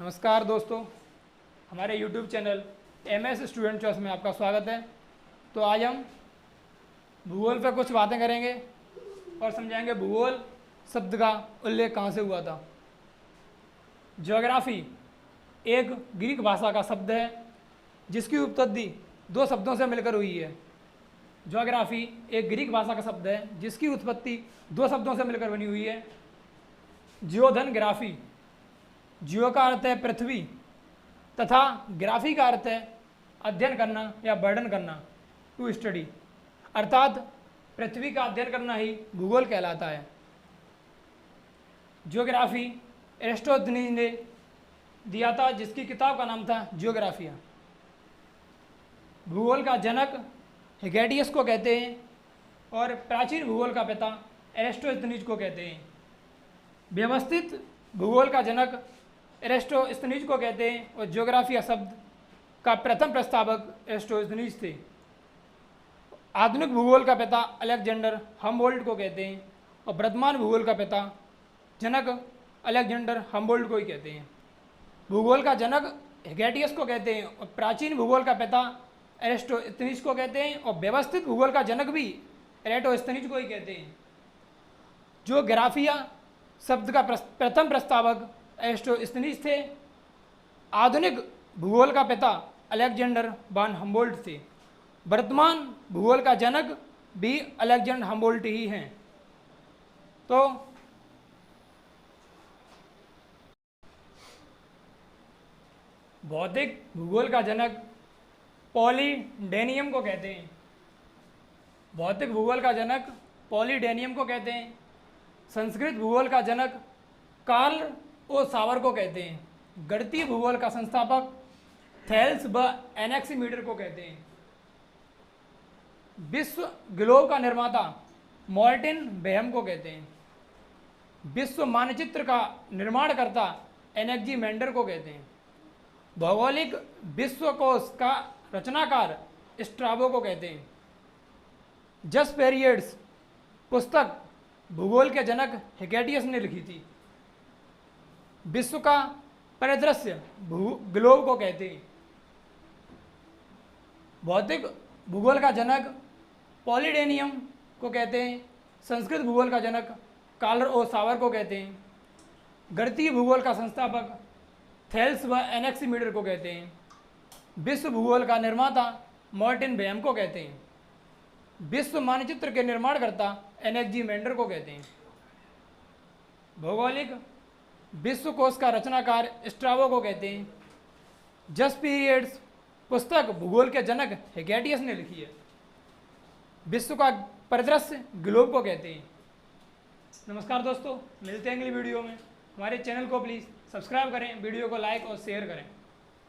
नमस्कार दोस्तों, हमारे YouTube channel MS student choice में आपका स्वागत है। तो आज हम भूगोल पर कुछ बातें करेंगे और समझाएंगे भूगोल शब्द का उल्लेख कहाँ से हुआ था। ज्योग्राफी एक ग्रीक भाषा का शब्द है जिसकी उत्पत्ति दो शब्दों से मिलकर हुई है। ज्योग्राफी एक ग्रीक भाषा का शब्द है जिसकी उत्पत्ति दो शब्दों से मिलकर बनी हुई है। ज्योधन ग्राफी, जियो का अर्थ है पृथ्वी तथा ग्राफी का अर्थ है अध्ययन करना या वर्णन करना, टू स्टडी, अर्थात पृथ्वी का अध्ययन करना ही भूगोल कहलाता है। ज्योग्राफी एरिस्टोथनीज ने दिया था जिसकी किताब का नाम था ज्योग्राफिया। भूगोल का जनक हिगेटियस को कहते हैं और प्राचीन भूगोल का पिता एरिस्टोथनीज को कहते हैं। व्यवस्थित भूगोल का जनक एरिस्टोस्थनीज को कहते हैं और ज्योग्राफिया शब्द का प्रथम प्रस्तावक एरिस्टोस्थनीज थे। आधुनिक भूगोल का पिता अलेक्जेंडर हम्बोल्ट को कहते हैं और वर्तमान भूगोल का पिता जनक अलेक्जेंडर हम्बोल्ट को ही कहते हैं। भूगोल का जनक हिगेटियस को कहते हैं और प्राचीन भूगोल का पिता एरिस्टोस्थनीज को कहते हैं और व्यवस्थित भूगोल का जनक भी एरिस्टोस्थनीज को ही कहते हैं। ज्योग्राफिया शब्द का प्रथम प्रस्तावक एरिस्टोस्थनीज थे। आधुनिक भूगोल का पिता अलेक्जेंडर वान हम्बोल्ट थे। वर्तमान भूगोल का जनक भी अलेक्जेंडर हम्बोल्ट ही हैं। तो भौतिक भूगोल का जनक पॉलीडेनियम को कहते हैं। भौतिक भूगोल का जनक पॉलीडेनियम को कहते हैं। संस्कृत भूगोल का जनक कार्ल ओ सावर को कहते हैं। गणितीय भूगोल का संस्थापक थेल्स व एनेक्सीमीटर को कहते हैं। विश्व ग्लोब का निर्माता मार्टिन बेहम को कहते हैं। विश्व मानचित्र का निर्माणकर्ता एनेक्सीमेंडर को कहते हैं। भौगोलिक विश्वकोश का रचनाकार स्ट्राबो को कहते हैं। जस्ट पीरियड्स पुस्तक भूगोल के जनक हिगेटियस ने लिखी थी। विश्व का परिदृश्य ग्लोब को कहते हैं। भौतिक भूगोल का जनक पॉलीडेनियम को कहते हैं। संस्कृत भूगोल का जनक कार्ल ओ सावर को कहते हैं। गणितीय भूगोल का संस्थापक थेल्स व एनेक्सीमीटर को कहते हैं। विश्व भूगोल का निर्माता मार्टिन बेहम को कहते हैं। विश्व मानचित्र के निर्माणकर्ता एनेक्सीमेंडर को कहते हैं। भौगोलिक विश्वकोश का रचनाकार स्ट्राबो को कहते हैं। जस्ट पीरियड्स पुस्तक भूगोल के जनक हिगेटियस ने लिखी है। विश्व का परिदृश्य ग्लोब को कहते हैं। नमस्कार दोस्तों, मिलते हैं अगली वीडियो में। हमारे चैनल को प्लीज़ सब्सक्राइब करें, वीडियो को लाइक और शेयर करें।